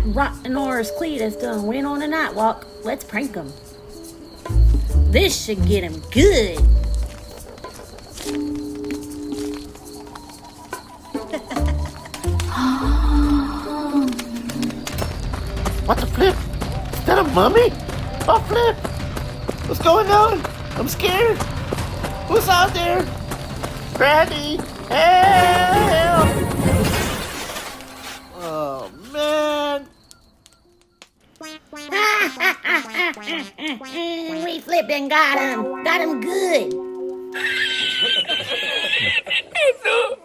Rottensaurus Cletus done went on a night walk. Let's prank him. This should get him good. What the flip? Is that a mummy? Oh, Flip! What's going on? I'm scared. Who's out there? Granny, help! Oh, man. We flipped and got him. Got him good. No.